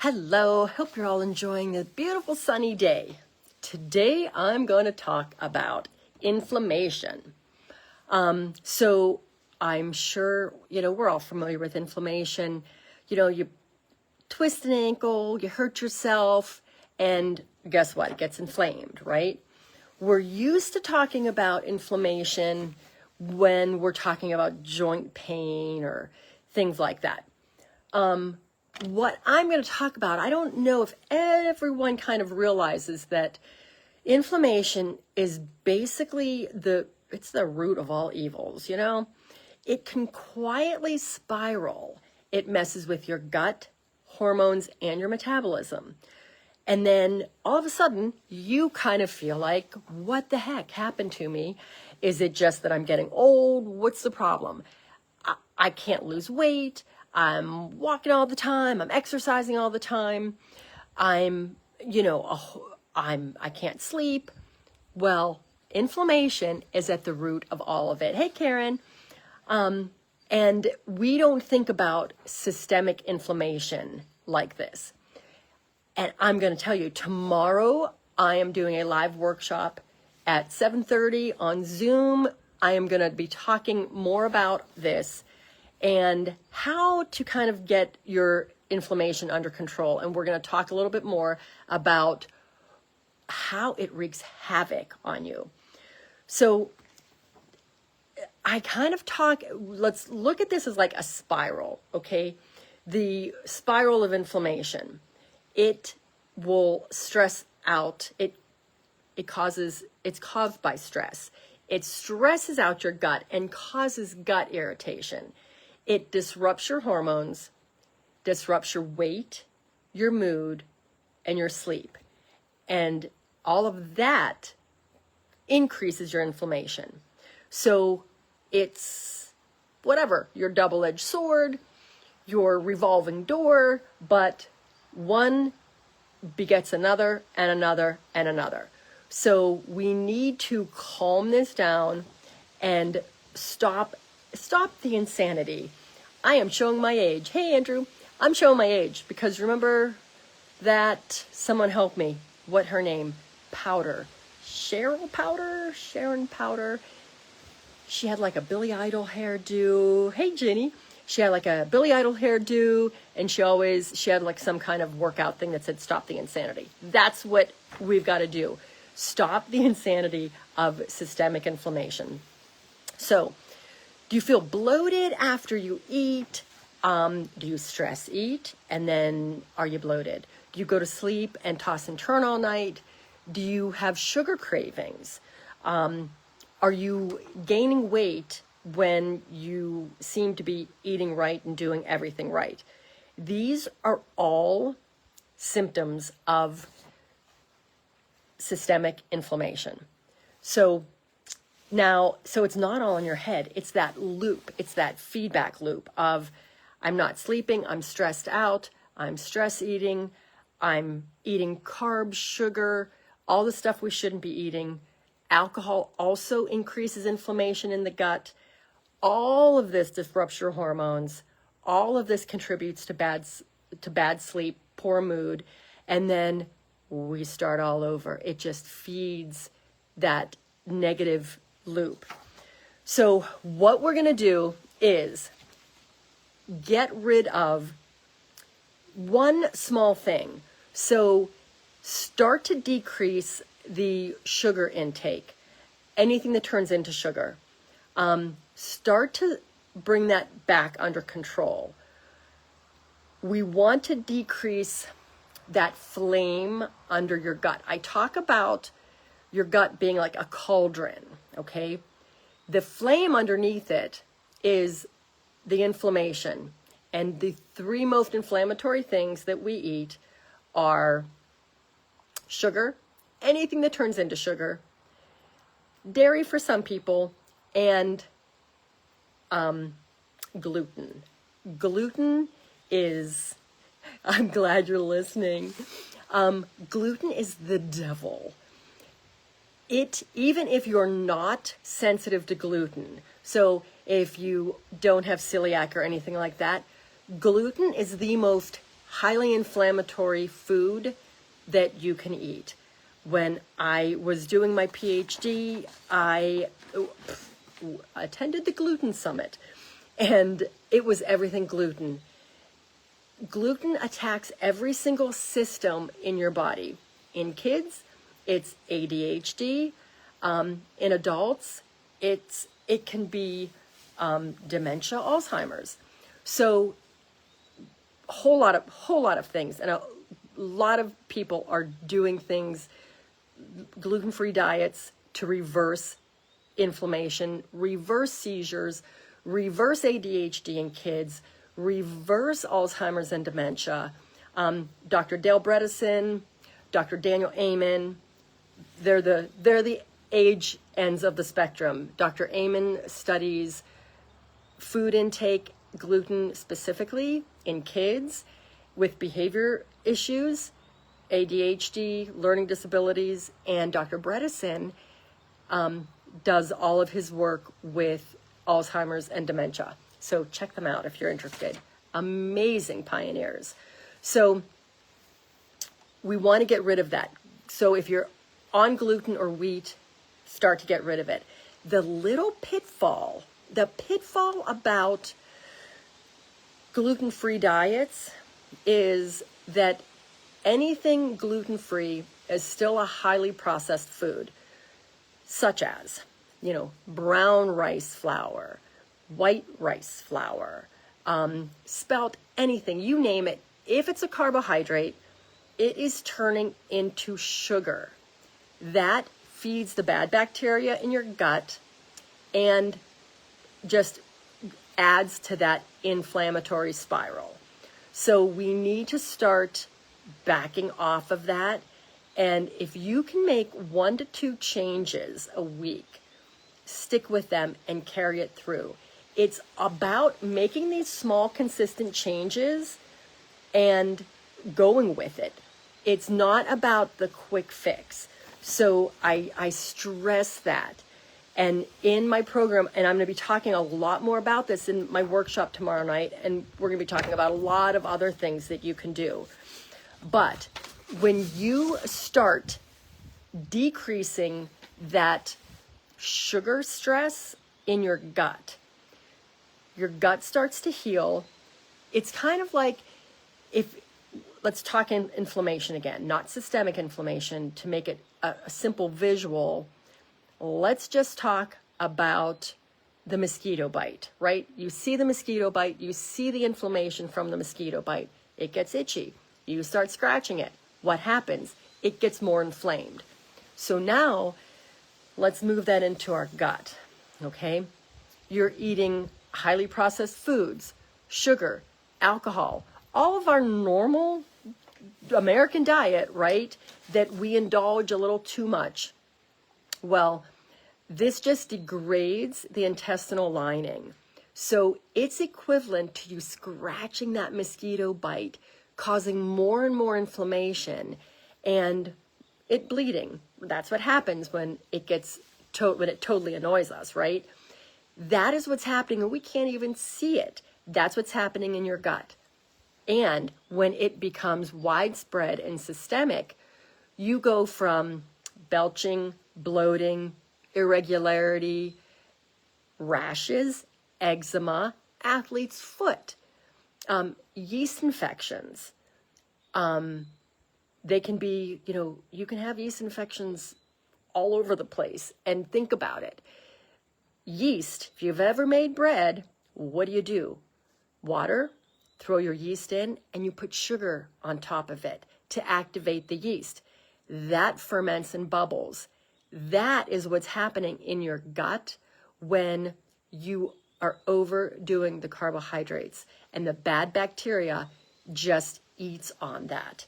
Hello, hope you're all enjoying this beautiful sunny day. Today I'm going to talk about inflammation. So I'm sure, we're all familiar with inflammation. You twist an ankle, you hurt yourself, and guess what? It gets inflamed, right? We're used to talking about inflammation when we're talking about joint pain or things like that. What I'm going to talk about, I don't know if everyone kind of realizes that inflammation is basically it's the root of all evils, It can quietly spiral. It messes with your gut, hormones, and your metabolism. And then all of a sudden, you kind of feel like, what the heck happened to me? Is it just that I'm getting old? What's the problem? I can't lose weight. I'm walking all the time. I'm exercising all the time. I can't sleep. Well, inflammation is at the root of all of it. Hey, Karen. And we don't think about systemic inflammation like this. And I'm going to tell you, tomorrow I am doing a live workshop at 7:30 on Zoom. I am going to be talking more about this and how to kind of get your inflammation under control. And we're going to talk a little bit more about how it wreaks havoc on you. So I kind of let's look at this as like a spiral, okay? The spiral of inflammation. It will stress out. It's caused by stress. It stresses out your gut and causes gut irritation. It disrupts your hormones, disrupts your weight, your mood, and your sleep. And all of that increases your inflammation. So it's your double-edged sword, your revolving door, but one begets another and another and another. So we need to calm this down and stop the insanity. I am showing my age. Hey, Andrew, I'm showing my age because remember that someone help me. What her name? Powder. Sharon Powder. She had like a Billy Idol hairdo. Hey, Jenny. She had like a Billy Idol hairdo, and she had like some kind of workout thing that said, stop the insanity. That's what we've got to do. Stop the insanity of systemic inflammation. So, do you feel bloated after you eat? Do you stress eat? And then are you bloated? Do you go to sleep and toss and turn all night? Do you have sugar cravings? Are you gaining weight when you seem to be eating right and doing everything right? These are all symptoms of systemic inflammation. So it's not all in your head. It's that loop. It's that feedback loop of I'm not sleeping, I'm stressed out, I'm stress eating, I'm eating carbs, sugar, all the stuff we shouldn't be eating. Alcohol also increases inflammation in the gut. All of this disrupts your hormones. All of this contributes to bad sleep, poor mood, and then we start all over. It just feeds that negative loop. So what we're going to do is get rid of one small thing. So start to decrease the sugar intake, anything that turns into sugar. Start to bring that back under control. We want to decrease that flame under your gut. I talk about your gut being like a cauldron, okay? The flame underneath it is the inflammation. And the three most inflammatory things that we eat are sugar, anything that turns into sugar, dairy for some people, and gluten. Gluten is, I'm glad you're listening. Gluten is the devil. Even if you're not sensitive to gluten, so if you don't have celiac or anything like that, gluten is the most highly inflammatory food that you can eat. When I was doing my PhD, I attended the gluten summit, and it was everything gluten. Gluten attacks every single system in your body. In kids, it's ADHD. In adults, it can be dementia, Alzheimer's. So whole lot of things, and a lot of people are doing things, gluten-free diets, to reverse inflammation, reverse seizures, reverse ADHD in kids, reverse Alzheimer's and dementia. Dr. Dale Bredesen, Dr. Daniel Amen, they're the age ends of the spectrum. Dr. Amen studies food intake, gluten specifically in kids with behavior issues, ADHD, learning disabilities, and Dr. Bredesen does all of his work with Alzheimer's and dementia. So check them out if you're interested. Amazing pioneers. So we want to get rid of that. So if you're on gluten or wheat, start to get rid of it. The pitfall about gluten-free diets is that anything gluten-free is still a highly processed food, such as, brown rice flour, white rice flour, spelt anything, you name it. If it's a carbohydrate, it is turning into sugar. That feeds the bad bacteria in your gut and just adds to that inflammatory spiral. So we need to start backing off of that. And if you can make 1 to 2 changes a week, stick with them and carry it through. It's about making these small, consistent changes and going with it. It's not about the quick fix. So I stress that. And in my program, and I'm going to be talking a lot more about this in my workshop tomorrow night, and we're going to be talking about a lot of other things that you can do. But when you start decreasing that sugar stress in your gut starts to heal. It's kind of like let's talk inflammation again, not systemic inflammation, to make it a simple visual. Let's just talk about the mosquito bite, right? You see the mosquito bite, you see the inflammation from the mosquito bite. It gets itchy. You start scratching it. What happens? It gets more inflamed. So now let's move that into our gut, okay? You're eating highly processed foods, sugar, alcohol, all of our normal American diet, right, that we indulge a little too much. Well, this just degrades the intestinal lining. So it's equivalent to you scratching that mosquito bite, causing more and more inflammation and it bleeding. That's what happens when it totally annoys us, right? That is what's happening, and we can't even see it. That's what's happening in your gut. And when it becomes widespread and systemic, you go from belching, bloating, irregularity, rashes, eczema, athlete's foot, yeast infections. They can be, you can have yeast infections all over the place. And think about it. Yeast, if you've ever made bread, what do? Water, throw your yeast in, and you put sugar on top of it to activate the yeast. That ferments and bubbles. That is what's happening in your gut when you are overdoing the carbohydrates, and the bad bacteria just eats on that.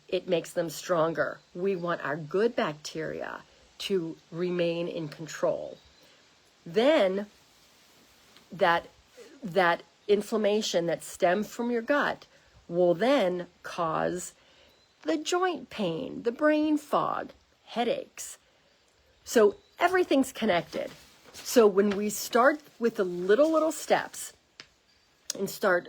It makes them stronger. We want our good bacteria to remain in control. Then that inflammation that stems from your gut will then cause the joint pain, the brain fog, headaches. So everything's connected. So when we start with the little steps and start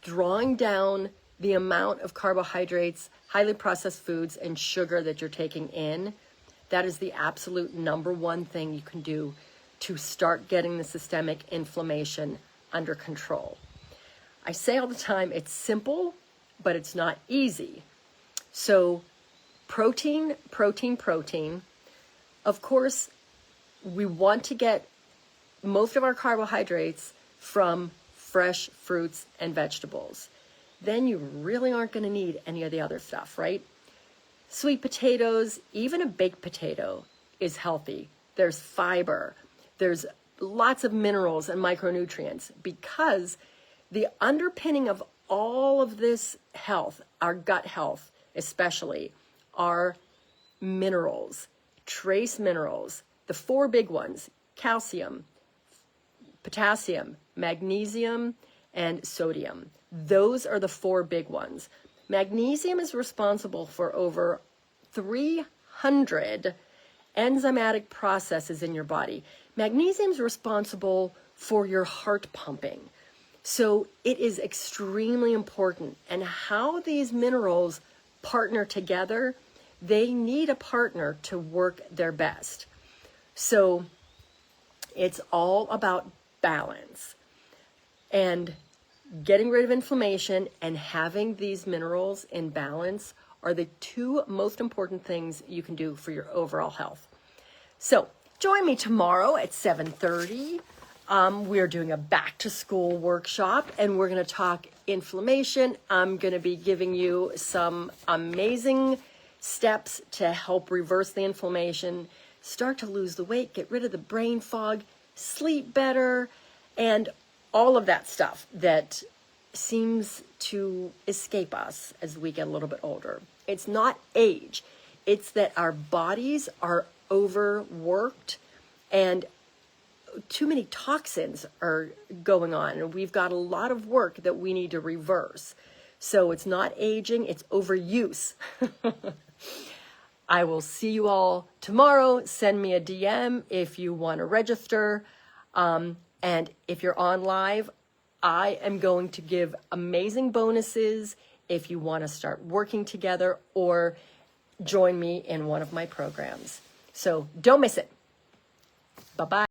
drawing down the amount of carbohydrates, highly processed foods, and sugar that you're taking in, that is the absolute number one thing you can do to start getting the systemic inflammation under control. I say all the time, it's simple, but it's not easy. So protein, protein, protein. Of course, we want to get most of our carbohydrates from fresh fruits and vegetables. Then you really aren't going to need any of the other stuff, right? Sweet potatoes, even a baked potato is healthy. There's fiber. There's lots of minerals and micronutrients, because the underpinning of all of this health, our gut health especially, are minerals, trace minerals, the four big ones: calcium, potassium, magnesium, and sodium. Those are the four big ones. Magnesium is responsible for over 300 enzymatic processes in your body. Magnesium is responsible for your heart pumping. So it is extremely important. And how these minerals partner together, they need a partner to work their best. So it's all about balance. And getting rid of inflammation and having these minerals in balance are the two most important things you can do for your overall health. So join me tomorrow at 7:30. We're doing a back to school workshop, and we're going to talk inflammation. I'm going to be giving you some amazing steps to help reverse the inflammation, start to lose the weight, get rid of the brain fog, sleep better, and all of that stuff that seems to escape us as we get a little bit older. It's not age. It's that our bodies are overworked and too many toxins are going on, and we've got a lot of work that we need to reverse. So it's not aging, it's overuse. I will see you all tomorrow. Send me a DM if you want to register. And if you're on live, I am going to give amazing bonuses if you want to start working together or join me in one of my programs. So don't miss it. Bye-bye.